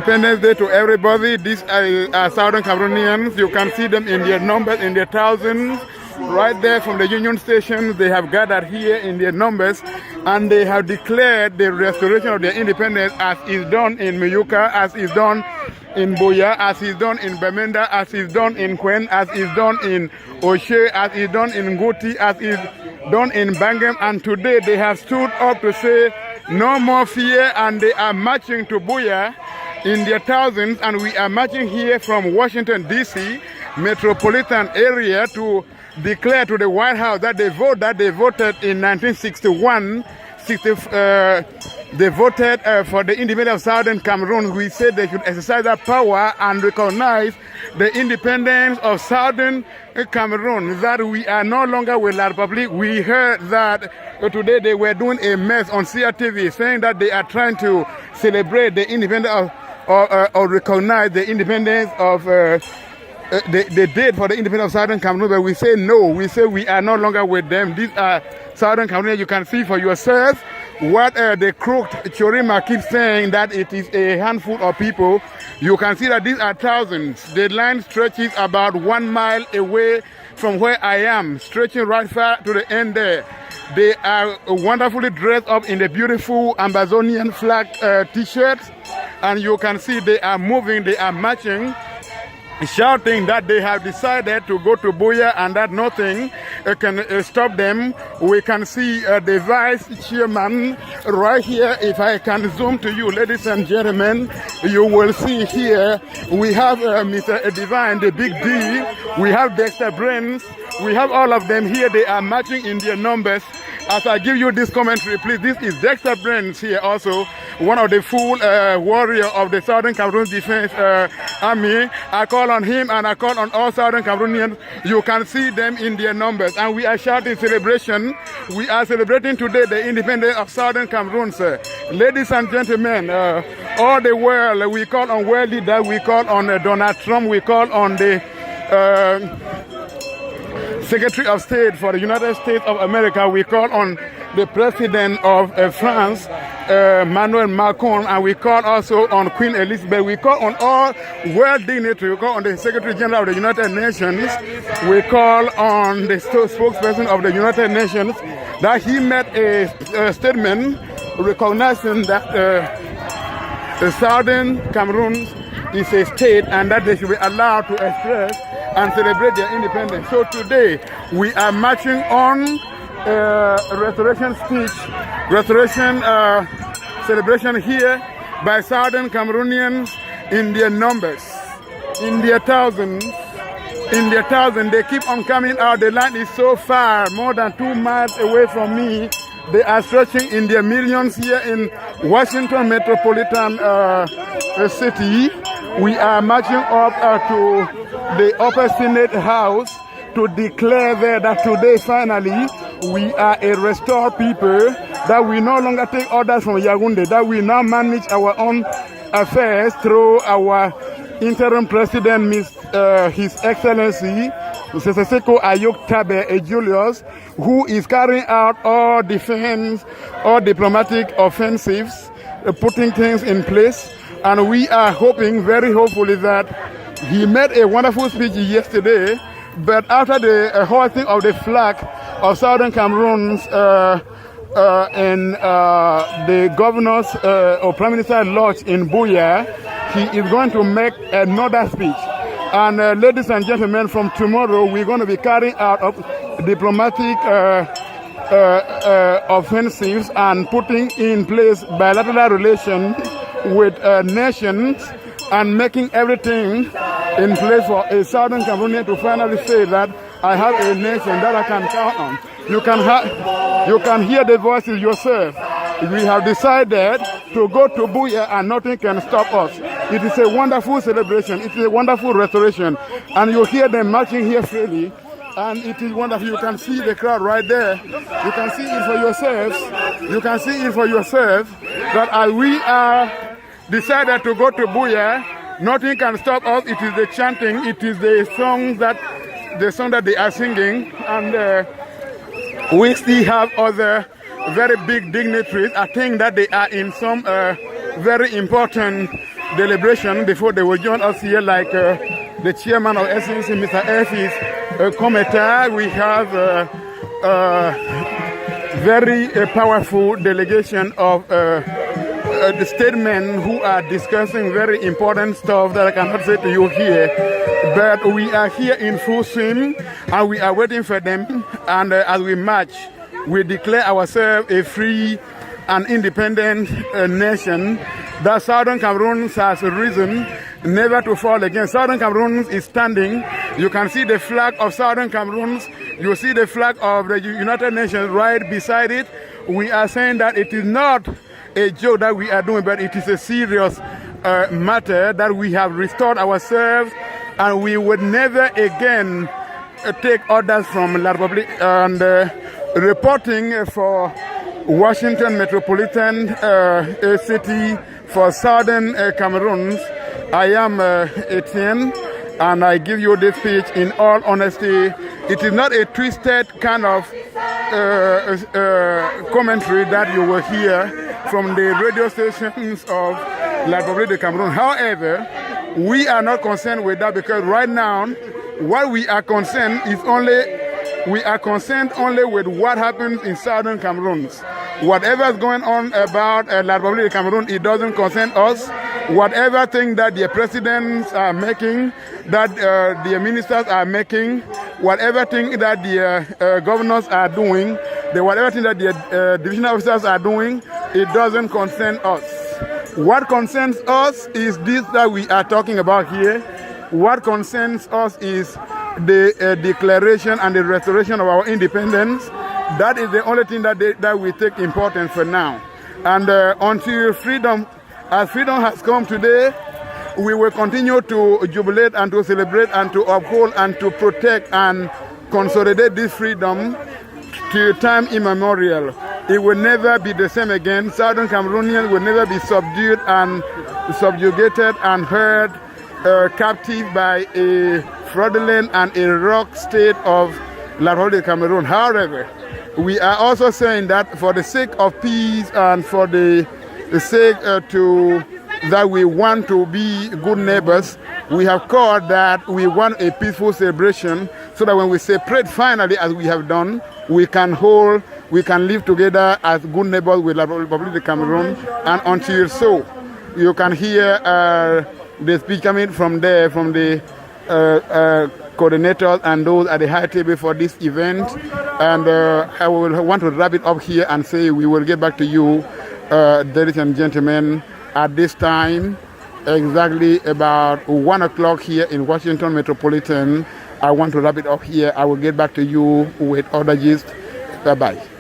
Independence Day to everybody. These are Southern Cameroonians. You can see them in their numbers, in their thousands. Right there from the Union Station, they have gathered here in their numbers, and they have declared the restoration of their independence, as is done in Miyuka, as is done in Buea, as is done in Bamenda, as is done in Kwen, as is done in Oshe, as is done in Nguti, as is done in Bangam. And today they have stood up to say no more fear, and they are marching to Buea in their thousands, and we are marching here from Washington, D.C., metropolitan area, to declare to the White House that they voted in 1961. They voted for the independence of Southern Cameroon. We said they should exercise that power and recognize the independence of Southern Cameroon, that we are no longer with La Republic. We heard that today they were doing a mess on CRTV saying that they are trying to celebrate the independence or recognize the independence of they did for the independence of Southern Cameroon, but we say no. We say we are no longer with them. These are Southern Cameroonians. You can see for yourself what the crooked Chorima keeps saying, that it is a handful of people. You can see that these are thousands. The line stretches about 1 mile away from where I am, stretching right far to the end there. They are wonderfully dressed up in the beautiful Amazonian flag t-shirts, and you can see they are moving, they are marching, shouting that they have decided to go to Buea and that nothing can stop them. We can see the vice chairman right here. If I can zoom to you, ladies and gentlemen, you will see here we have Mr. Divine, the big D. We have Dexter Brains. We have all of them here. They are marching in their numbers. As I give you this commentary, please, this is Dexter Brains here also, one of the full warrior of the Southern Cameroon Defense Army. I call on him and I call on all Southern Cameroonians. You can see them in their numbers. And we are shouting celebration. We are celebrating today the independence of Southern Cameroon, sir. Ladies and gentlemen, all the world, we call on world leaders, we call on Donald Trump, we call on the Secretary of State for the United States of America, we call on the President of France, Emmanuel Macron, and we call also on Queen Elizabeth. We call on all world dignitaries. We call on the Secretary General of the United Nations. We call on the spokesperson of the United Nations, that he made a statement recognizing that the Southern Cameroon is a state and that they should be allowed to express and celebrate their independence. So today we are marching on restoration speech, restoration celebration here by Southern Cameroonians in their numbers, in their thousands. In their thousands, they keep on coming out. The line is so far, more than 2 miles away from me. They are stretching in their millions here in Washington metropolitan city. We are marching up to the Upper Senate House to declare there that today finally we are a restored people, that we no longer take orders from Yaoundé, that we now manage our own affairs through our interim president, His Excellency Seseko Ayok Tabe Julius, who is carrying out all defense, all diplomatic offensives, putting things in place. And we are hoping, very hopefully, that he made a wonderful speech yesterday, but after the hoisting of the flag of Southern Cameroon's in the governor's or Prime Minister Lodge in Buea, he is going to make another speech. And ladies and gentlemen, from tomorrow we're going to be carrying out diplomatic offensives and putting in place bilateral relations with nations and making everything in place for a Southern Cameroonian to finally say that I have a nation that I can count on. You can hear the voices yourself. We have decided to go to Buea and nothing can stop us. It is a wonderful celebration. It is a wonderful restoration. And you hear them marching here freely. And it is wonderful. You can see the crowd right there. You can see it for yourselves. You can see it for yourself that we are decided to go to Buea. Nothing can stop us. It is the chanting. It is the song that they are singing. And we still have other very big dignitaries. I think that they are in some very important deliberation before they will join us here, like the chairman of SNC, Mr. Efis Kometa. We have very powerful delegation of the statesmen who are discussing very important stuff that I cannot say to you here. But we are here in full swing and we are waiting for them. And as we march, we declare ourselves a free and independent nation. That Southern Cameroon has risen, never to fall again. Southern Cameroon is standing. You can see the flag of Southern Cameroon. You see the flag of the United Nations right beside it. We are saying that it is not a joke that we are doing, but it is a serious matter that we have restored ourselves, and we would never again take orders from La Republic. And reporting for Washington Metropolitan City for Southern Cameroon, I am Etienne, and I give you this speech in all honesty. It is not a twisted kind of commentary that you will hear from the radio stations of La Republic de Cameroon. However, we are not concerned with that, because right now, what we are concerned is only with what happens in Southern Cameroon. Whatever is going on about La Republic de Cameroon, it doesn't concern us. Whatever thing that the presidents are making, that the ministers are making, whatever thing that the governors are doing, whatever thing that the divisional officers are doing, it doesn't concern us. What concerns us is this that we are talking about here. What concerns us is the declaration and the restoration of our independence. That is the only thing that we take important for now. And until freedom, as freedom has come today, we will continue to jubilate and to celebrate and to uphold and to protect and consolidate this freedom to time immemorial. It will never be the same again. Southern Cameroonians will never be subdued and subjugated and held captive by a fraudulent and a rogue state of La Republic of Cameroon. However, we are also saying that for the sake of peace and for the sake that we want to be good neighbors, we have called that we want a peaceful celebration, so that when we separate finally, as we have done, we can live together as good neighbors with La Republic of Cameroon. And until so, you can hear the speech coming from there, from the coordinators and those at the high table for this event. And I will want to wrap it up here and say we will get back to you, ladies and gentlemen, at this time, exactly about 1 o'clock here in Washington Metropolitan. I want to wrap it up here. I will get back to you with other gist. Bye-bye.